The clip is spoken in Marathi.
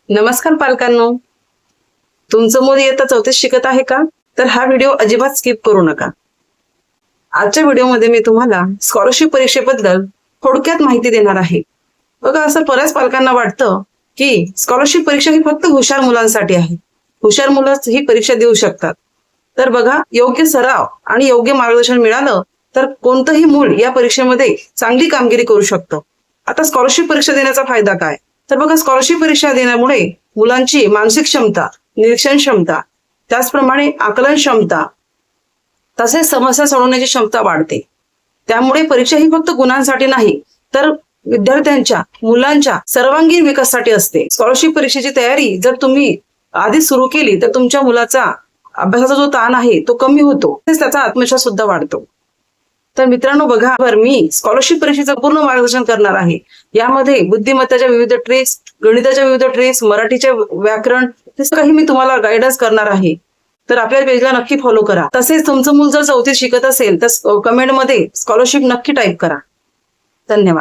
नमस्कार पालकांनो, तुमचं मूल इयत्ता 4थीत शिकत आहे का? तर हा व्हिडिओ अजिबात स्किप करू नका. आजच्या व्हिडिओमध्ये मी तुम्हाला स्कॉलरशिप परीक्षेबद्दल थोडक्यात माहिती देणार आहे. बघा, असं बऱ्याच पालकांना वाटतं की स्कॉलरशिप परीक्षा ही फक्त हुशार मुलांसाठी आहे. हुशार मुलंच ही परीक्षा देऊ शकतात. तर बघा, योग्य सराव आणि योग्य मार्गदर्शन मिळालं तर कोणतंही मूल या परीक्षेमध्ये चांगली कामगिरी करू शकतं. आता स्कॉलरशिप परीक्षा देण्याचा फायदा काय? तर बघा, स्कॉलरशिप परीक्षा देण्यामुळे मुलांची मानसिक क्षमता, निरीक्षण क्षमता, त्याचप्रमाणे आकलन क्षमता, तसेच समस्या सोडवण्याची क्षमता वाढते. त्यामुळे परीक्षा ही फक्त गुणांसाठी नाही, तर विद्यार्थ्यांच्या, मुलांच्या सर्वांगीण विकासासाठी असते. स्कॉलरशिप परीक्षेची तयारी जर तुम्ही आधीच सुरू केली तर तुमच्या मुलाचा अभ्यासाचा जो ताण आहे तो कमी होतो, तसेच त्याचा आत्मविश्वास सुद्धा वाढतो. तर मित्रांनो, बघा, मी स्कॉलरशिप परीक्षेचं पूर्ण मार्गदर्शन करणार आहे. यामध्ये बुद्धिमत्तेच्या विविध ट्रिक्स, गणिताच्या विविध ट्रिक्स, मराठीचे व्याकरण, हे काही मी तुम्हाला गायडन्स करणार आहे. तर आपल्या पेजला नक्की फॉलो करा. तसेच तुमचं मूल जर 4थीत शिकत असेल तर कमेंटमध्ये स्कॉलरशिप नक्की टाईप करा. धन्यवाद.